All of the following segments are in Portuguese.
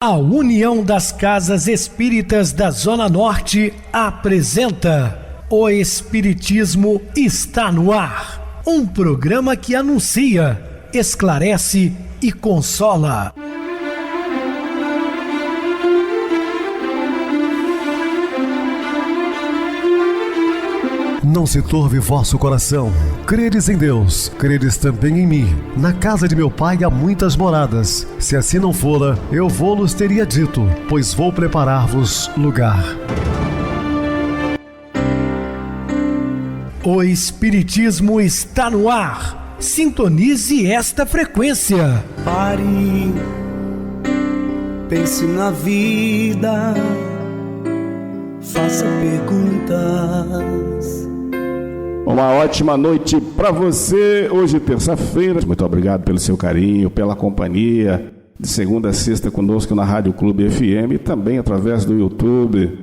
A União das Casas Espíritas da Zona Norte apresenta O Espiritismo está no ar, um programa que anuncia, esclarece e consola. Não se turve vosso coração. Credes em Deus, credes também em mim. Na casa de meu pai há muitas moradas. Se assim não fora, eu vou-los teria dito, pois vou preparar-vos lugar. O Espiritismo está no ar. Sintonize esta frequência. Pare, pense na vida, faça perguntas. Uma ótima noite para você, hoje terça-feira. Muito obrigado pelo seu carinho, pela companhia, de segunda a sexta conosco na Rádio Clube FM e também através do YouTube,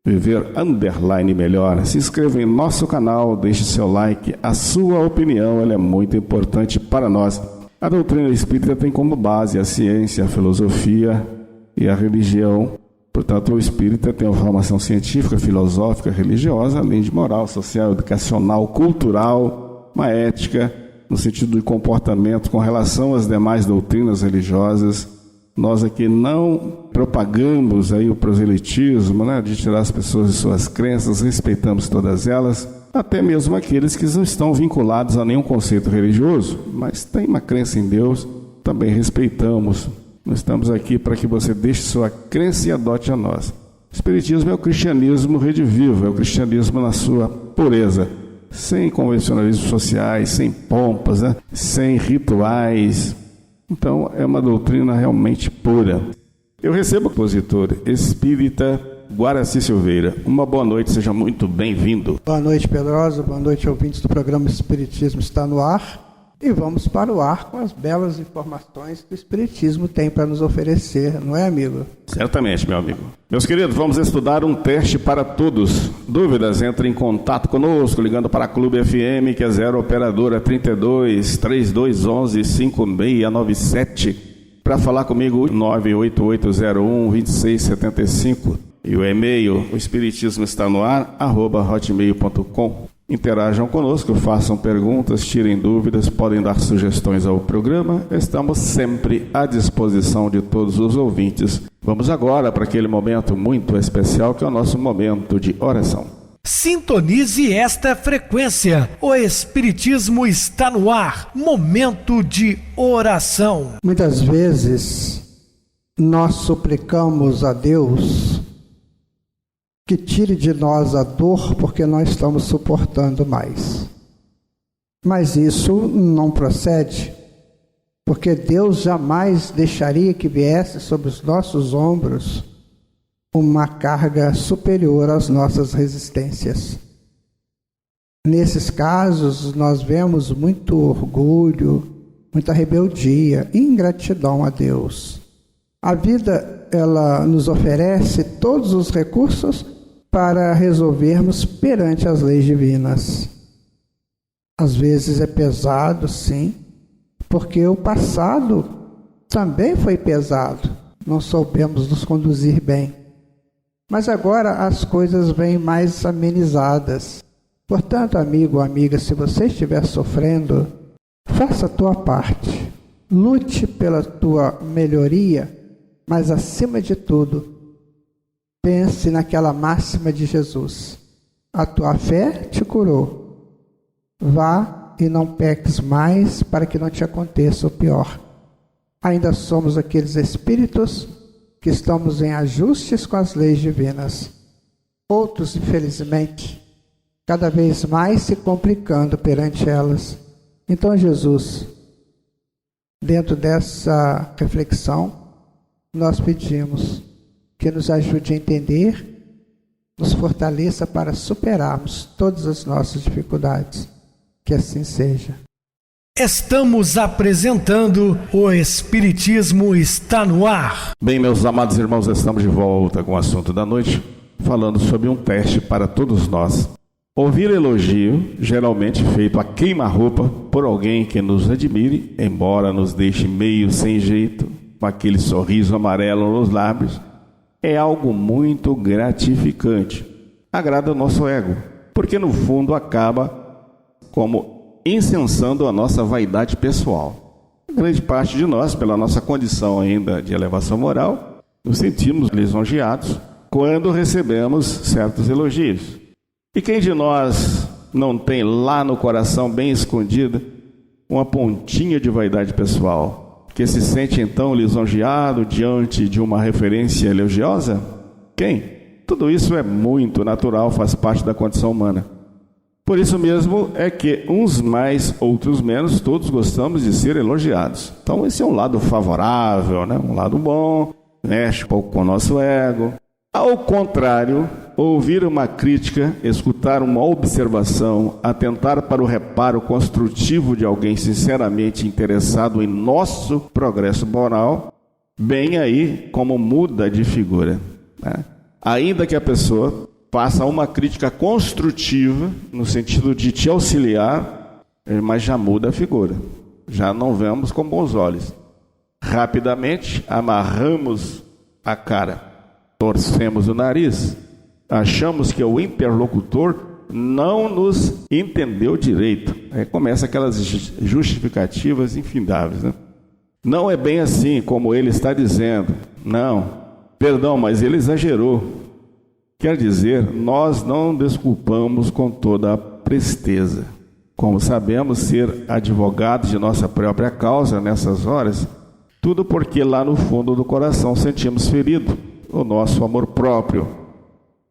Viver _ Melhor. Se inscreva em nosso canal, deixe seu like, a sua opinião ela é muito importante para nós. A doutrina espírita tem como base a ciência, a filosofia e a religião. Portanto, o espírita tem uma formação científica, filosófica, religiosa, além de moral, social, educacional, cultural, uma ética, no sentido de comportamento com relação às demais doutrinas religiosas. Nós aqui não propagamos aí o proselitismo, de tirar as pessoas de suas crenças, respeitamos todas elas, até mesmo aqueles que não estão vinculados a nenhum conceito religioso, mas tem uma crença em Deus, também respeitamos. Nós estamos aqui para que você deixe sua crença e adote a nossa. O Espiritismo é o cristianismo redivivo, é o cristianismo na sua pureza, sem convencionalismos sociais, sem pompas, sem rituais. Então, é uma doutrina realmente pura. Eu recebo o compositor espírita Guaraci Silveira. Uma boa noite, seja muito bem-vindo. Boa noite, Pedrosa. Boa noite, ouvintes do programa Espiritismo está no ar. E vamos para o ar com as belas informações que o Espiritismo tem para nos oferecer, não é, amigo? Certamente, meu amigo. Meus queridos, vamos estudar um teste para todos. Dúvidas? Entre em contato conosco, ligando para a Clube FM, que é 0 operadora 32 3211 5697. Para falar comigo, 98801 2675. E o e-mail, o espiritismo está no ar, @hotmail.com. Interajam conosco, façam perguntas, tirem dúvidas, podem dar sugestões ao programa. Estamos sempre à disposição de todos os ouvintes. Vamos agora para aquele momento muito especial que é o nosso momento de oração. Sintonize esta frequência. O Espiritismo está no ar. Momento de oração. Muitas vezes nós suplicamos a Deus que tire de nós a dor porque nós estamos suportando mais. Mas isso não procede, porque Deus jamais deixaria que viesse sobre os nossos ombros uma carga superior às nossas resistências. Nesses casos, nós vemos muito orgulho, muita rebeldia e ingratidão a Deus. A vida, ela nos oferece todos os recursos para resolvermos perante as leis divinas. Às vezes é pesado, sim, porque o passado também foi pesado, não soubemos nos conduzir bem. Mas agora as coisas vêm mais amenizadas. Portanto, amigo ou amiga, se você estiver sofrendo, faça a tua parte, lute pela tua melhoria, mas acima de tudo, pense naquela máxima de Jesus: a tua fé te curou. Vá e não peques mais para que não te aconteça o pior. Ainda somos aqueles espíritos que estamos em ajustes com as leis divinas. Outros, infelizmente, cada vez mais se complicando perante elas. Então, Jesus, dentro dessa reflexão, nós pedimos que nos ajude a entender, nos fortaleça para superarmos todas as nossas dificuldades. Que assim seja. Estamos apresentando O Espiritismo está no ar. Bem, meus amados irmãos, estamos de volta com o assunto da noite, falando sobre um teste para todos nós. Ouvir elogio, geralmente feito a queima-roupa por alguém que nos admire, embora nos deixe meio sem jeito, com aquele sorriso amarelo nos lábios, é algo muito gratificante. Agrada o nosso ego, porque no fundo acaba como incensando a nossa vaidade pessoal. Grande parte de nós, pela nossa condição ainda de elevação moral, nos sentimos lisonjeados quando recebemos certos elogios. E quem de nós não tem lá no coração, bem escondida, uma pontinha de vaidade pessoal, que se sente então lisonjeado diante de uma referência elogiosa? Quem? Tudo isso é muito natural, faz parte da condição humana. Por isso mesmo é que uns mais, outros menos, todos gostamos de ser elogiados. Então esse é um lado favorável, né? Um lado bom, mexe um pouco com o nosso ego. Ao contrário, ouvir uma crítica, escutar uma observação, atentar para o reparo construtivo de alguém sinceramente interessado em nosso progresso moral, bem aí como muda de figura, né? Ainda que a pessoa faça uma crítica construtiva, no sentido de te auxiliar, mas já muda a figura. Já não vemos com bons olhos. Rapidamente amarramos a cara, torcemos o nariz, achamos que o interlocutor não nos entendeu direito. Aí começa aquelas justificativas infindáveis, né? Não é bem assim como ele está dizendo. Não, perdão, mas ele exagerou. Quer dizer, nós não desculpamos com toda a presteza. Como sabemos ser advogados de nossa própria causa nessas horas, tudo porque lá no fundo do coração sentimos ferido o nosso amor próprio,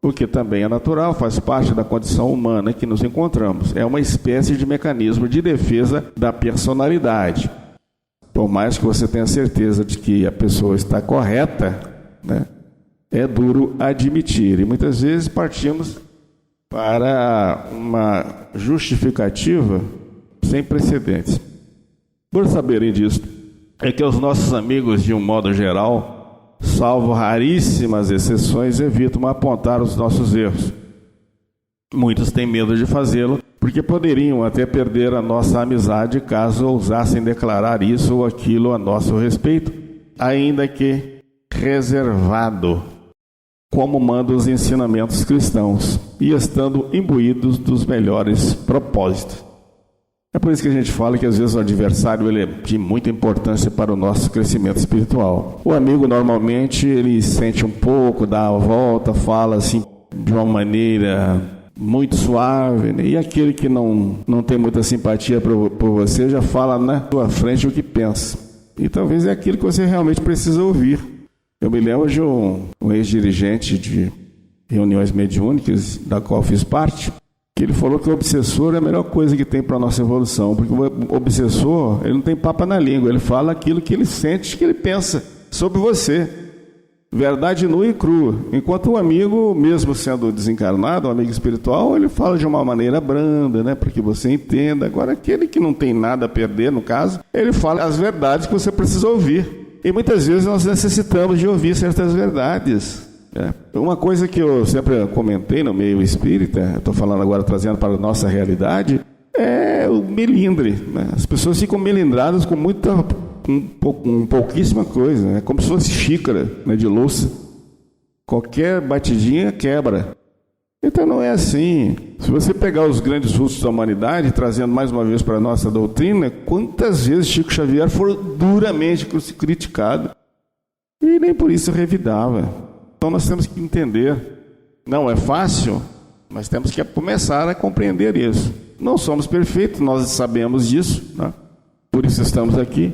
o que também é natural, faz parte da condição humana em que nos encontramos. É uma espécie de mecanismo de defesa da personalidade. Por mais que você tenha certeza de que a pessoa está correta, né, é duro admitir. E muitas vezes partimos para uma justificativa sem precedentes. Por saberem disso, é que os nossos amigos, de um modo geral, salvo raríssimas exceções, evitam apontar os nossos erros. Muitos têm medo de fazê-lo, porque poderiam até perder a nossa amizade caso ousassem declarar isso ou aquilo a nosso respeito, ainda que reservado, como mandam os ensinamentos cristãos, e estando imbuídos dos melhores propósitos. É por isso que a gente fala que às vezes o adversário ele é de muita importância para o nosso crescimento espiritual. O amigo normalmente ele sente um pouco, dá a volta, fala assim de uma maneira muito suave, né? E aquele que não tem muita simpatia por você já fala na sua frente o que pensa. E talvez é aquilo que você realmente precisa ouvir. Eu me lembro de um ex-dirigente de reuniões mediúnicas, da qual fiz parte, que ele falou que o obsessor é a melhor coisa que tem para a nossa evolução, porque o obsessor, ele não tem papa na língua, ele fala aquilo que ele sente, que ele pensa sobre você, verdade nua e crua, enquanto o amigo, mesmo sendo desencarnado, um amigo espiritual, ele fala de uma maneira branda, né, para que você entenda. Agora, aquele que não tem nada a perder, no caso, ele fala as verdades que você precisa ouvir, e muitas vezes nós necessitamos de ouvir certas verdades. Uma coisa que eu sempre comentei no meio espírita, estou falando agora, trazendo para a nossa realidade, é o melindre, né? As pessoas ficam melindradas com pouquíssima coisa, né? Como se fosse xícara, né, de louça. Qualquer batidinha quebra. Então não é assim. Se você pegar os grandes rustos da humanidade, trazendo mais uma vez para a nossa doutrina, quantas vezes Chico Xavier foi duramente criticado e nem por isso revidava. Então nós temos que entender, não é fácil, mas temos que começar a compreender isso. Não somos perfeitos, nós sabemos disso, né? Por isso estamos aqui.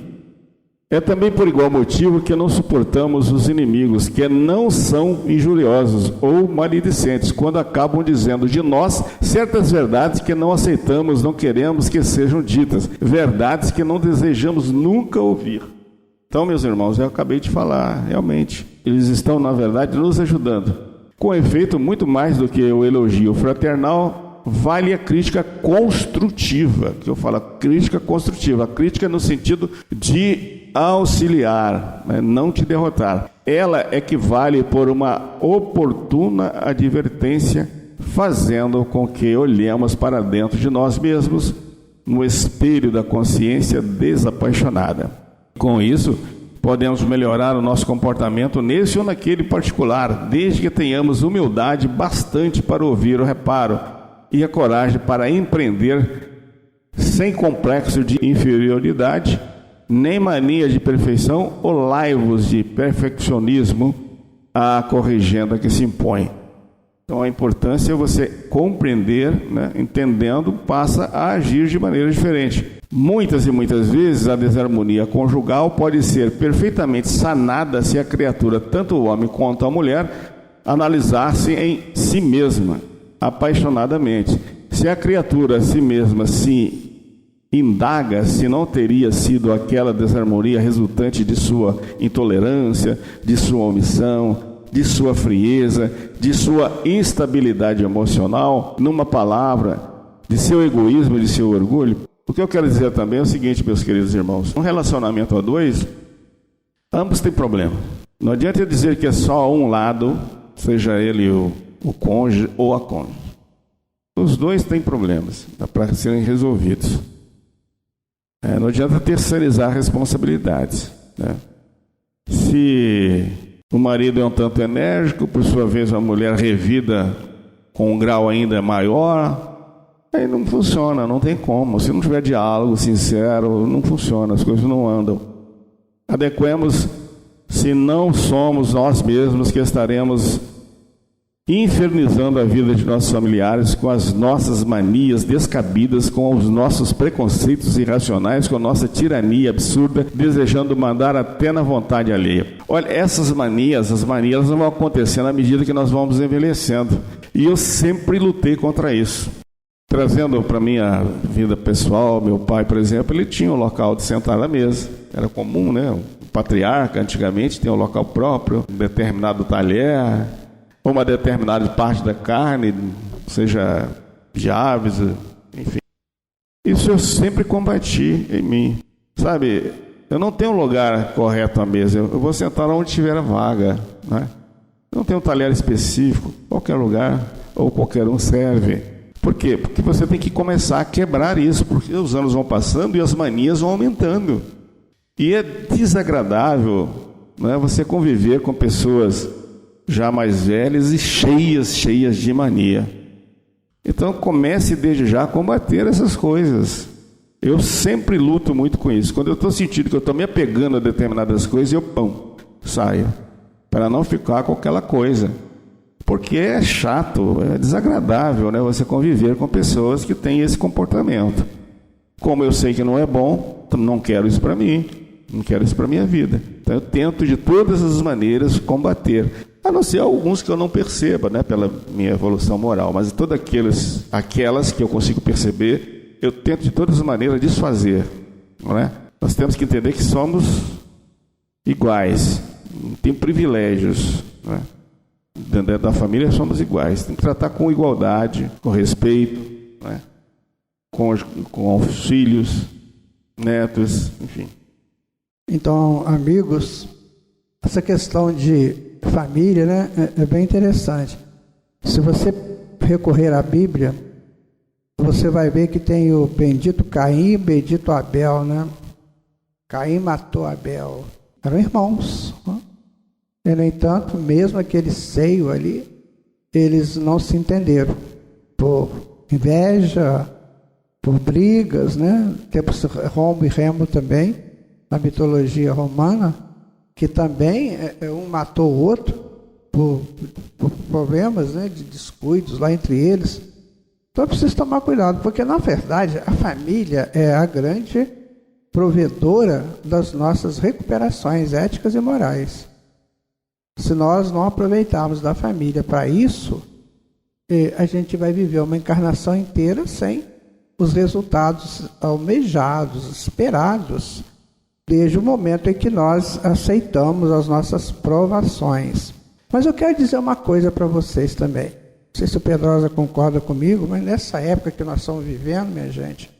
É também por igual motivo que não suportamos os inimigos, que não são injuriosos ou maledicentes, quando acabam dizendo de nós certas verdades que não aceitamos, não queremos que sejam ditas, verdades que não desejamos nunca ouvir. Então, meus irmãos, eu acabei de falar, realmente, eles estão, na verdade, nos ajudando. Com efeito, muito mais do que o elogio fraternal, vale a crítica construtiva, que eu falo, crítica construtiva, a crítica no sentido de auxiliar, né? Não te derrotar. Ela é que vale por uma oportuna advertência, fazendo com que olhemos para dentro de nós mesmos, no espelho da consciência desapaixonada. Com isso, Podemos melhorar o nosso comportamento nesse ou naquele particular, desde que tenhamos humildade bastante para ouvir o reparo e a coragem para empreender sem complexo de inferioridade, nem mania de perfeição ou laivos de perfeccionismo à corrigenda que se impõe. Então a importância é você compreender, né? Entendendo, passa a agir de maneira diferente. Muitas e muitas vezes a desarmonia conjugal pode ser perfeitamente sanada se a criatura, tanto o homem quanto a mulher, analisar-se em si mesma, apaixonadamente. Se a criatura a si mesma se indaga se não teria sido aquela desarmonia resultante de sua intolerância, de sua omissão, de sua frieza, de sua instabilidade emocional, numa palavra, de seu egoísmo, de seu orgulho. O que eu quero dizer também é o seguinte, meus queridos irmãos: um relacionamento a dois, ambos têm problema. Não adianta eu dizer que é só um lado, seja ele o cônjuge ou a cônjuge. Os dois têm problemas para serem resolvidos. Não adianta terceirizar responsabilidades, né? Se o marido é um tanto enérgico, por sua vez a mulher revida com um grau ainda maior, aí não funciona, não tem como. Se não tiver diálogo sincero, não funciona, as coisas não andam. Adequemos, se não somos nós mesmos que estaremos infernizando a vida de nossos familiares com as nossas manias descabidas, com os nossos preconceitos irracionais, com a nossa tirania absurda, desejando mandar até na vontade alheia. Olha, essas manias, as manias não vão acontecendo à medida que nós vamos envelhecendo. E eu sempre lutei contra isso. Trazendo para a minha vida pessoal, meu pai, por exemplo, ele tinha um local de sentar à mesa. Era comum, né? O patriarca, antigamente, tinha um local próprio, um determinado talher, uma determinada parte da carne, seja de aves, enfim. Isso eu sempre combati em mim. Sabe, eu não tenho um lugar correto à mesa, eu vou sentar onde tiver a vaga, né? Eu não tenho um talher específico, qualquer lugar ou qualquer um serve. Por quê? Porque você tem que começar a quebrar isso, porque os anos vão passando e as manias vão aumentando. E é desagradável, né, você conviver com pessoas já mais velhas e cheias de mania. Então comece desde já a combater essas coisas. Eu sempre luto muito com isso. Quando eu estou sentindo que eu estou me apegando a determinadas coisas, eu saio, para não ficar com aquela coisa. Porque é chato, é desagradável, né, você conviver com pessoas que têm esse comportamento. Como eu sei que não é bom, não quero isso para mim, não quero isso para a minha vida. Então eu tento de todas as maneiras combater. A não ser alguns que eu não perceba, né, pela minha evolução moral, mas todas aquelas que eu consigo perceber, eu tento de todas as maneiras desfazer, não é? Nós temos que entender que somos iguais, não tem privilégios, não é? Dentro da família somos iguais, tem que tratar com igualdade, com respeito, não é? Com os filhos, netos, enfim. Então, amigos, essa questão de família, né, é bem interessante. Se você recorrer à Bíblia, você vai ver que tem o bendito Caim e o bendito Abel, né? Caim matou Abel. Eram irmãos, né? E, no entanto, mesmo aquele seio ali, eles não se entenderam. Por inveja, por brigas, né? Temos Romo e Remo também, na mitologia romana, que também um matou o outro por problemas, né, de descuidos lá entre eles. Então é preciso tomar cuidado, porque na verdade a família é a grande provedora das nossas recuperações éticas e morais. Se nós não aproveitarmos da família para isso, a gente vai viver uma encarnação inteira sem os resultados almejados, esperados, desde o momento em que nós aceitamos as nossas provações. Mas eu quero dizer uma coisa para vocês também. Não sei se o Pedrosa concorda comigo, mas nessa época que nós estamos vivendo, minha gente,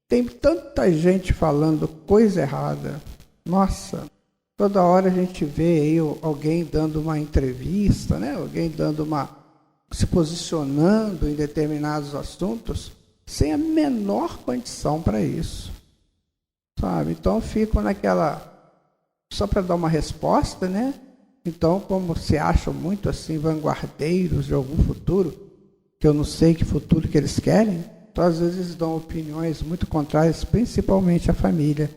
tem tanta gente falando coisa errada. Nossa, toda hora a gente vê aí alguém dando uma entrevista, né? Alguém se posicionando em determinados assuntos sem a menor condição para isso. Sabe? Então ficam naquela só para dar uma resposta, né? Então, como se acham muito assim vanguardeiros de algum futuro, que eu não sei que futuro que eles querem, então às vezes dão opiniões muito contrárias, principalmente à família.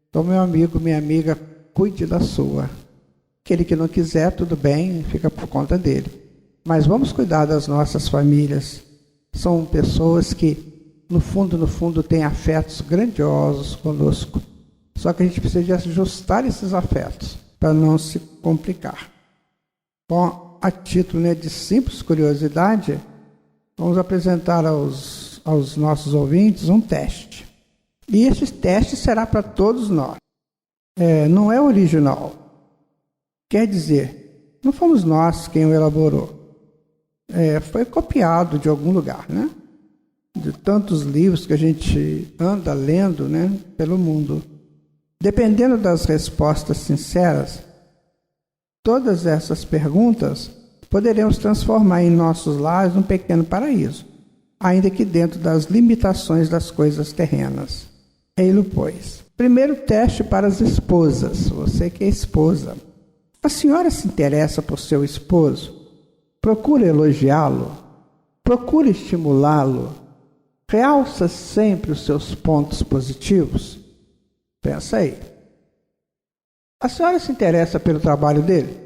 Então, meu amigo, minha amiga, cuide da sua. Aquele que não quiser, tudo bem, fica por conta dele. Mas vamos cuidar das nossas famílias. São pessoas que, no fundo, têm afetos grandiosos conosco. Só que a gente precisa de ajustar esses afetos para não se complicar. Bom, a título, né, de simples curiosidade, vamos apresentar aos nossos ouvintes um teste. E esse teste será para todos nós. Não é original. Quer dizer, não fomos nós quem o elaborou. Foi copiado de algum lugar, né? De tantos livros que a gente anda lendo, né, pelo mundo. Dependendo das respostas sinceras, todas essas perguntas poderemos transformar em nossos lares um pequeno paraíso, ainda que dentro das limitações das coisas terrenas. Ei-lo, pois. Primeiro teste para as esposas. Você que é esposa. A senhora se interessa por seu esposo? Procura elogiá-lo? Procura estimulá-lo? Realça sempre os seus pontos positivos? Pensa aí. A senhora se interessa pelo trabalho dele?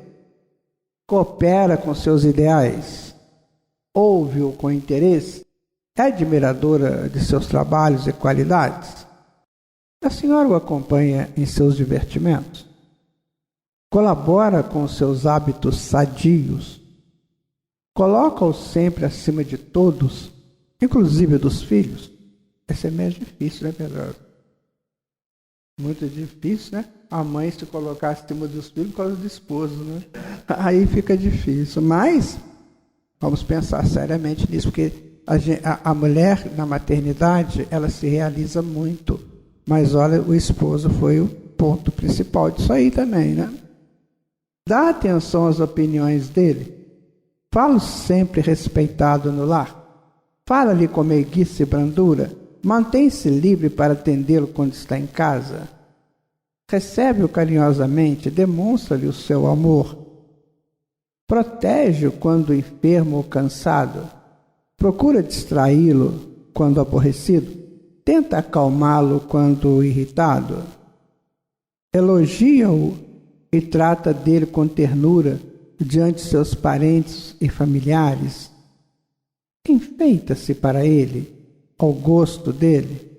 Coopera com seus ideais? Ouve-o com interesse? É admiradora de seus trabalhos e qualidades? A senhora o acompanha em seus divertimentos? Colabora com seus hábitos sadios? Coloca-o sempre acima de todos, inclusive dos filhos? Esse é meio difícil, né, Pedro? Muito difícil, né? A mãe se colocar acima dos filhos por causa do esposo, né? Aí fica difícil. Mas vamos pensar seriamente nisso, porque a mulher na maternidade, ela se realiza muito. Mas olha, o esposo foi o ponto principal disso aí também, né? Dá atenção às opiniões dele. Fala sempre respeitado no lar. Fala-lhe com meiguice e brandura. Mantém-se livre para atendê-lo quando está em casa. Recebe-o carinhosamente, demonstra-lhe o seu amor. Protege-o quando enfermo ou cansado. Procura distraí-lo quando aborrecido. Tenta acalmá-lo quando irritado. Elogia-o e trata dele com ternura diante de seus parentes e familiares. Enfeita-se para ele, ao gosto dele.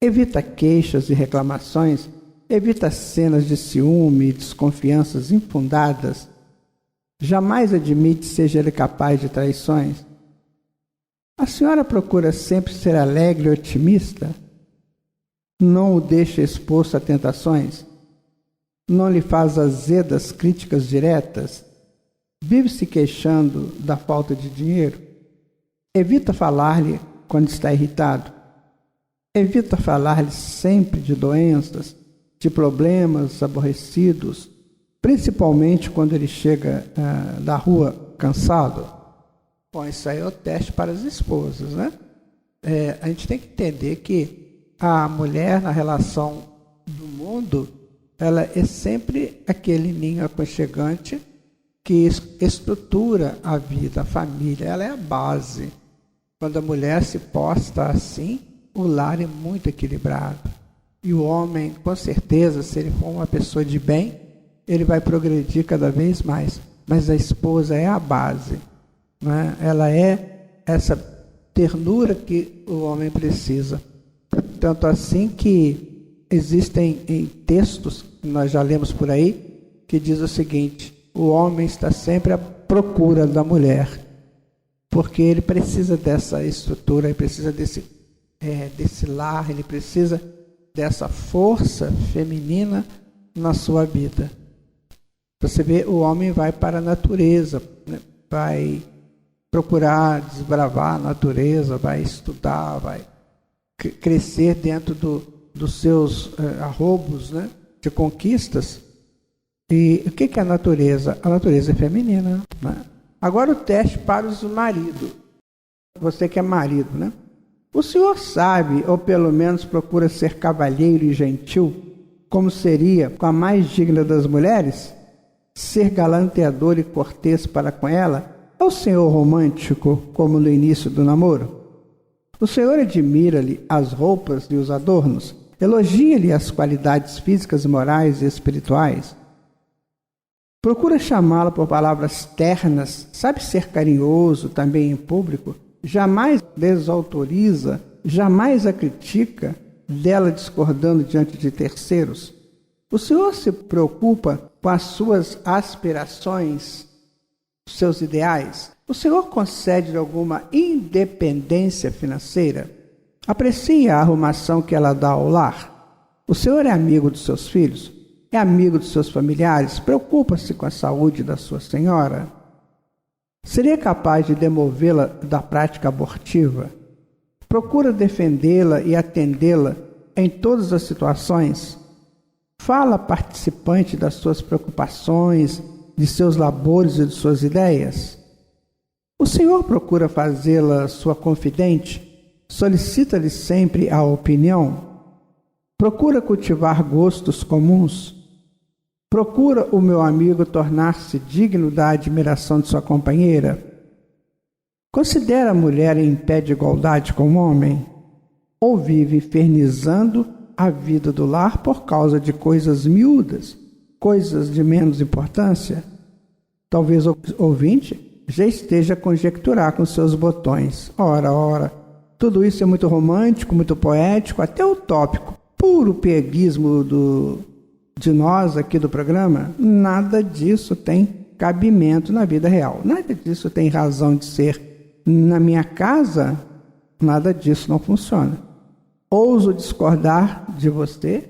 Evita queixas e reclamações, evita cenas de ciúme e desconfianças infundadas. Jamais admite seja ele capaz de traições. A senhora procura sempre ser alegre e otimista? Não o deixa exposto a tentações? Não lhe faz azedas críticas diretas? Vive se queixando da falta de dinheiro? Evita falar-lhe quando está irritado? Evita falar-lhe sempre de doenças, de problemas aborrecidos, principalmente quando ele chega da rua cansado? Bom, isso aí é o teste para as esposas, né? A gente tem que entender que a mulher, na relação do mundo, ela é sempre aquele ninho aconchegante que estrutura a vida, a família. Ela é a base. Quando a mulher se posta assim, o lar é muito equilibrado. E o homem, com certeza, se ele for uma pessoa de bem, ele vai progredir cada vez mais. Mas a esposa é a base, né? Ela é essa ternura que o homem precisa. Tanto assim que existem em textos que nós já lemos por aí, que diz o seguinte: o homem está sempre à procura da mulher, porque ele precisa dessa estrutura, ele precisa desse lar, ele precisa dessa força feminina na sua vida. Você vê, o homem vai para a natureza, né? Vai procurar desbravar a natureza, vai estudar, vai crescer dentro dos seus arrobos, né, de conquistas. E o que é a natureza? A natureza é feminina, né? Agora o teste para os maridos. Você que é marido, né? O senhor sabe, ou pelo menos procura ser cavalheiro e gentil como seria com a mais digna das mulheres? Ser galanteador e cortês para com ela? É o Senhor romântico, como no início do namoro? O Senhor admira-lhe as roupas e os adornos, elogia-lhe as qualidades físicas, morais e espirituais. Procura chamá-la por palavras ternas, sabe ser carinhoso também em público, jamais desautoriza, jamais a critica, dela discordando diante de terceiros. O Senhor se preocupa com as suas aspirações, seus ideais. O Senhor concede-lhe alguma independência financeira. Aprecia a arrumação que ela dá ao lar. O Senhor é amigo dos seus filhos, é amigo dos seus familiares, preocupa-se com a saúde da sua senhora. Seria capaz de demovê-la da prática abortiva? Procura defendê-la e atendê-la em todas as situações. Fala participante das suas preocupações, de seus labores e de suas ideias. O Senhor procura fazê-la sua confidente, solicita-lhe sempre a opinião. Procura cultivar gostos comuns. Procura o meu amigo tornar-se digno da admiração de sua companheira. Considera a mulher em pé de igualdade com o homem? Ou vive infernizando a vida do lar por causa de coisas miúdas, coisas de menos importância? Talvez o ouvinte já esteja a conjecturar com seus botões. Ora, tudo isso é muito romântico, muito poético, até utópico. Puro pieguismo de nós aqui do programa. Nada disso tem cabimento na vida real. Nada disso tem razão de ser. Na minha casa, nada disso não funciona. Ouso discordar de você,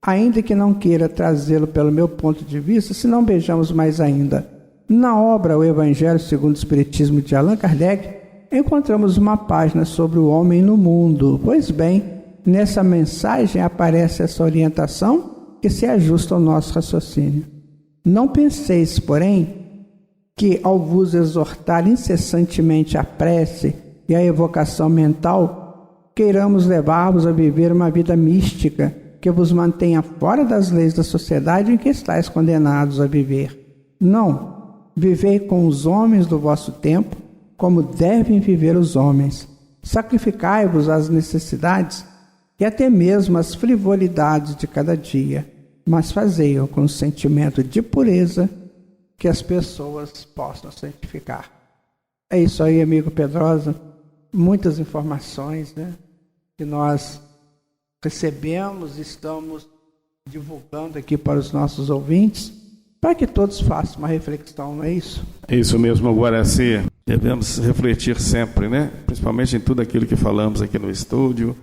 ainda que não queira trazê-lo pelo meu ponto de vista, se não beijamos mais ainda. Na obra O Evangelho segundo o Espiritismo de Allan Kardec, encontramos uma página sobre o homem no mundo. Pois bem, nessa mensagem aparece essa orientação que se ajusta ao nosso raciocínio. Não penseis, porém, que ao vos exortar incessantemente a prece e a evocação mental, queiramos levar-vos a viver uma vida mística que vos mantenha fora das leis da sociedade em que estáis condenados a viver. Não, vivei com os homens do vosso tempo como devem viver os homens. Sacrificai-vos às necessidades e até mesmo às frivolidades de cada dia, mas fazei-o com um sentimento de pureza que as pessoas possam santificar. É isso aí, amigo Pedrosa. Muitas informações, que nós recebemos e estamos divulgando aqui para os nossos ouvintes, para que todos façam uma reflexão, não é isso? É isso mesmo, Guaraci. Devemos refletir sempre, principalmente em tudo aquilo que falamos aqui no estúdio,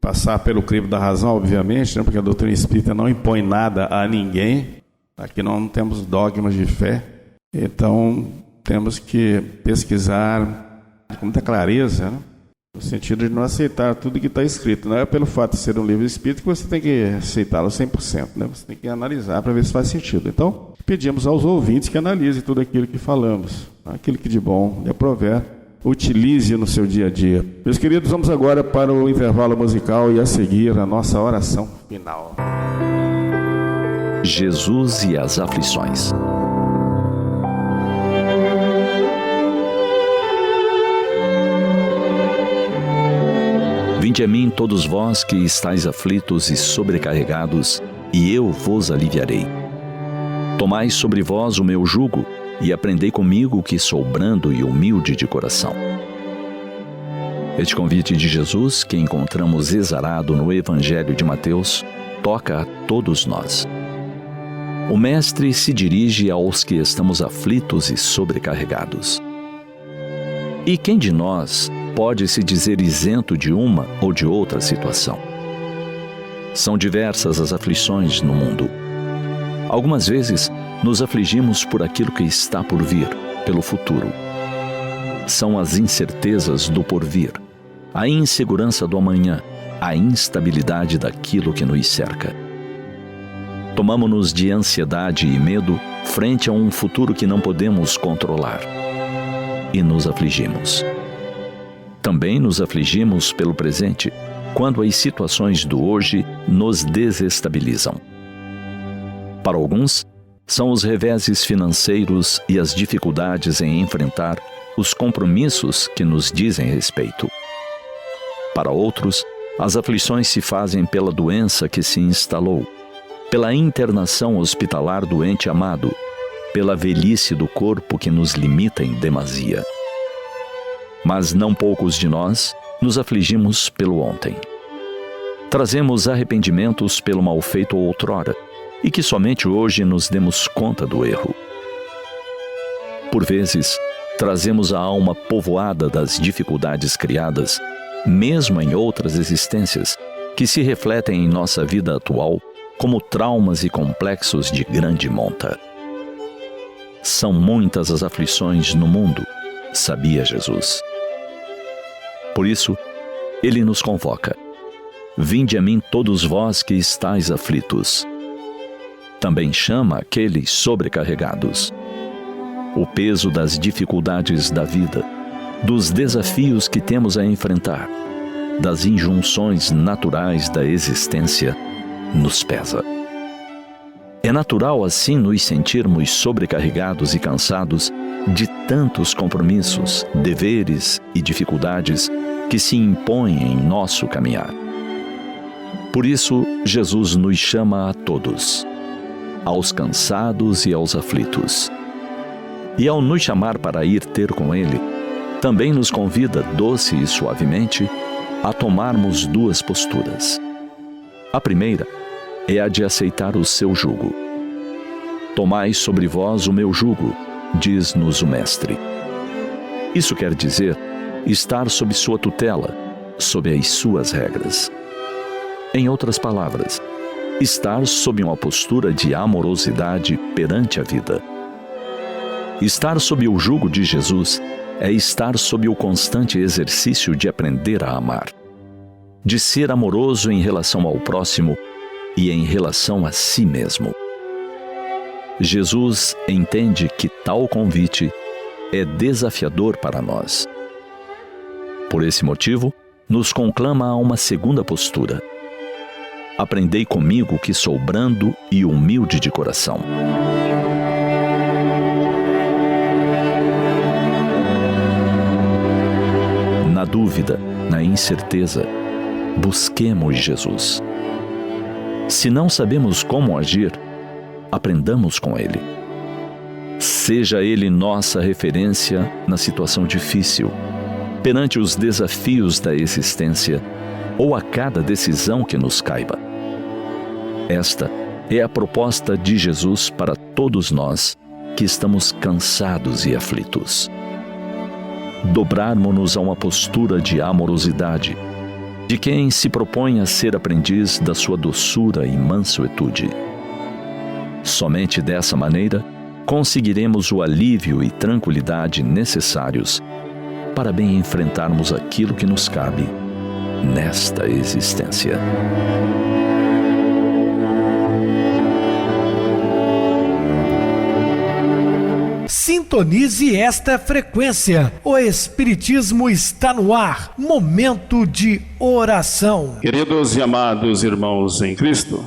passar pelo crivo da razão, obviamente, porque a doutrina espírita não impõe nada a ninguém. Aqui não temos dogmas de fé, então temos que pesquisar com muita clareza, no sentido de não aceitar tudo que está escrito. Não é pelo fato de ser um livro espírita que você tem que aceitá-lo 100%, Você tem que analisar para ver se faz sentido. Então, pedimos aos ouvintes que analisem tudo aquilo que falamos, aquilo que de bom lhe aprover, utilize no seu dia a dia. Meus queridos, vamos agora para o intervalo musical e a seguir a nossa oração final. Jesus e as aflições. Vinde a mim todos vós que estáis aflitos e sobrecarregados, e eu vos aliviarei. Tomai sobre vós o meu jugo, e aprendei comigo que sou brando e humilde de coração. Este convite de Jesus, que encontramos exarado no Evangelho de Mateus, toca a todos nós. O Mestre se dirige aos que estamos aflitos e sobrecarregados. E quem de nós pode se dizer isento de uma ou de outra situação? São diversas as aflições no mundo. Algumas vezes nos afligimos por aquilo que está por vir, pelo futuro. São as incertezas do porvir, a insegurança do amanhã, a instabilidade daquilo que nos cerca. Tomamo-nos de ansiedade e medo frente a um futuro que não podemos controlar. E nos afligimos. Também nos afligimos pelo presente, quando as situações do hoje nos desestabilizam. Para alguns, são os reveses financeiros e as dificuldades em enfrentar os compromissos que nos dizem respeito. Para outros, as aflições se fazem pela doença que se instalou, pela internação hospitalar do ente amado, pela velhice do corpo que nos limita em demasia. Mas não poucos de nós nos afligimos pelo ontem. Trazemos arrependimentos pelo mal feito outrora, e que somente hoje nos demos conta do erro. Por vezes, trazemos a alma povoada das dificuldades criadas, mesmo em outras existências, que se refletem em nossa vida atual como traumas e complexos de grande monta. São muitas as aflições no mundo, sabia Jesus. Por isso, ele nos convoca: vinde a mim todos vós que estáis aflitos. Também chama aqueles sobrecarregados. O peso das dificuldades da vida, dos desafios que temos a enfrentar, das injunções naturais da existência, nos pesa. É natural assim nos sentirmos sobrecarregados e cansados de tantos compromissos, deveres e dificuldades que se impõem em nosso caminhar. Por isso, Jesus nos chama a todos, aos cansados e aos aflitos. E ao nos chamar para ir ter com Ele, também nos convida doce e suavemente a tomarmos duas posturas. A primeira é a de aceitar o seu jugo. Tomai sobre vós o meu jugo, diz-nos o Mestre. Isso quer dizer estar sob sua tutela, sob as suas regras. Em outras palavras, estar sob uma postura de amorosidade perante a vida. Estar sob o jugo de Jesus é estar sob o constante exercício de aprender a amar, de ser amoroso em relação ao próximo e em relação a si mesmo. Jesus entende que tal convite é desafiador para nós. Por esse motivo, nos conclama a uma segunda postura: aprendei comigo que sou brando e humilde de coração. Na dúvida, na incerteza, busquemos Jesus. Se não sabemos como agir, aprendamos com Ele. Seja Ele nossa referência na situação difícil, perante os desafios da existência ou a cada decisão que nos caiba. Esta é a proposta de Jesus para todos nós que estamos cansados e aflitos. Dobrarmos-nos a uma postura de amorosidade, de quem se propõe a ser aprendiz da sua doçura e mansuetude. Somente dessa maneira conseguiremos o alívio e tranquilidade necessários para bem enfrentarmos aquilo que nos cabe nesta existência. Sintonize esta frequência. O Espiritismo está no ar. Momento de oração. Queridos e amados irmãos em Cristo,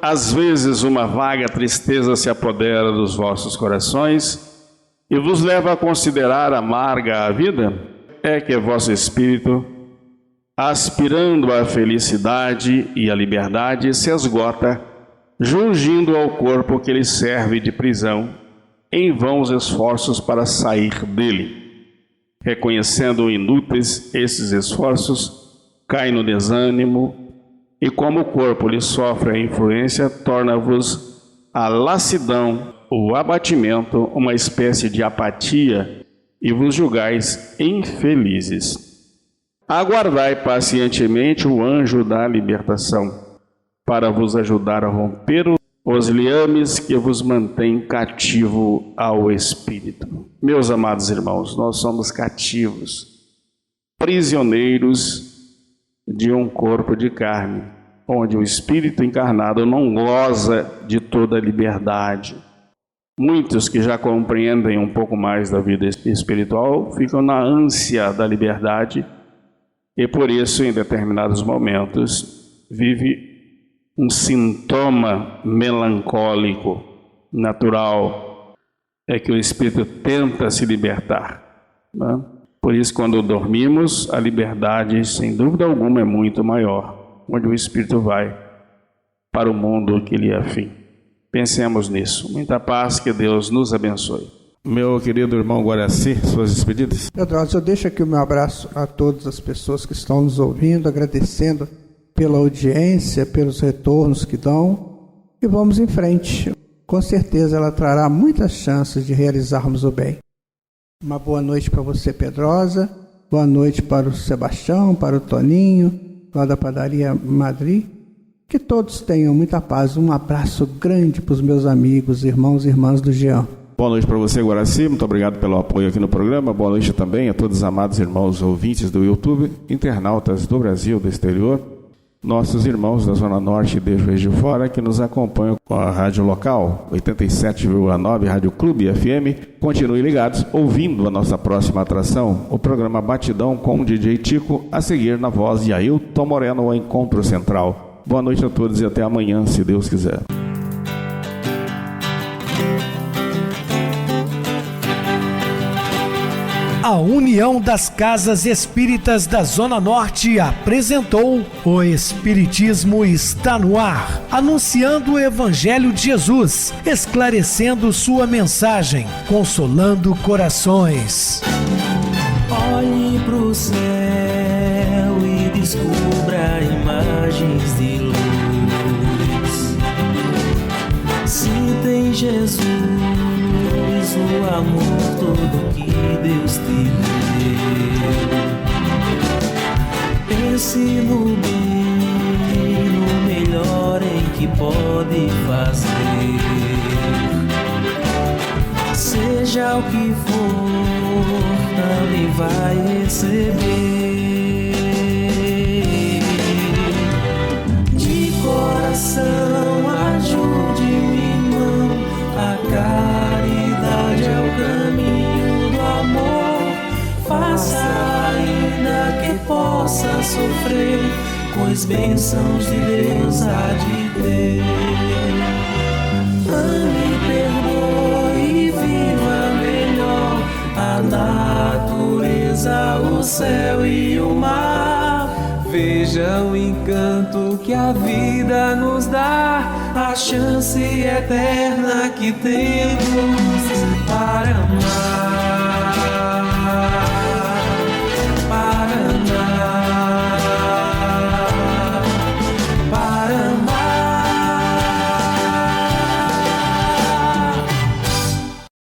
às vezes uma vaga tristeza se apodera dos vossos corações e vos leva a considerar amarga a vida. É que vosso espírito, aspirando à felicidade e à liberdade, se esgota, jungindo ao corpo que lhe serve de prisão, em vãos esforços para sair dele. Reconhecendo inúteis esses esforços, cai no desânimo e, como o corpo lhe sofre a influência, torna-vos a lassidão, o abatimento, uma espécie de apatia, e vos julgais infelizes. Aguardai pacientemente o anjo da libertação, para vos ajudar a romper os liames que vos mantêm cativo ao Espírito. Meus amados irmãos, nós somos cativos, prisioneiros de um corpo de carne, onde o Espírito encarnado não goza de toda a liberdade. Muitos que já compreendem um pouco mais da vida espiritual ficam na ânsia da liberdade e por isso, em determinados momentos, vive um sintoma melancólico natural, é que o espírito tenta se libertar, né? Por isso, quando dormimos, a liberdade, sem dúvida alguma, é muito maior, onde o espírito vai para o mundo que lhe é afim. Pensemos nisso. Muita paz, que Deus nos abençoe. Meu querido irmão Guaraci, suas despedidas. Pedrosa, eu deixo aqui o meu abraço a todas as pessoas que estão nos ouvindo, agradecendo pela audiência, pelos retornos que dão, e vamos em frente. Com certeza ela trará muitas chances de realizarmos o bem. Uma boa noite para você, Pedrosa. Boa noite para o Sebastião, para o Toninho, lá da Padaria Madrid. Que todos tenham muita paz. Um abraço grande para os meus amigos, irmãos e irmãs do Jean. Boa noite para você, Guaraci. Muito obrigado pelo apoio aqui no programa. Boa noite também a todos os amados irmãos ouvintes do YouTube, internautas do Brasil, do exterior, nossos irmãos da Zona Norte de Juiz de Fora, que nos acompanham com a rádio local, 87,9, Rádio Clube FM. Continuem ligados, ouvindo a nossa próxima atração, o programa Batidão com o DJ Tico, a seguir na voz de Ailton Moreno, o Encontro Central. Boa noite a todos e até amanhã, se Deus quiser. A União das Casas Espíritas da Zona Norte apresentou O Espiritismo Está no Ar, anunciando o Evangelho de Jesus, esclarecendo sua mensagem, consolando corações. Olhe pro céu e descubra imagens de luz. Sinta em Jesus o amor todo que Deus te deu. Pense no bem, no melhor em que pode fazer. Seja o que for, também vai receber. De coração, ajude-me, irmão, a caridade é o caminho do amor. Faça ainda que possa sofrer, pois bênçãos de Deus há de ter. Ame, perdoe e viva melhor a natureza, o céu e o mar. Veja o encanto que a vida nos dá, a chance eterna que temos.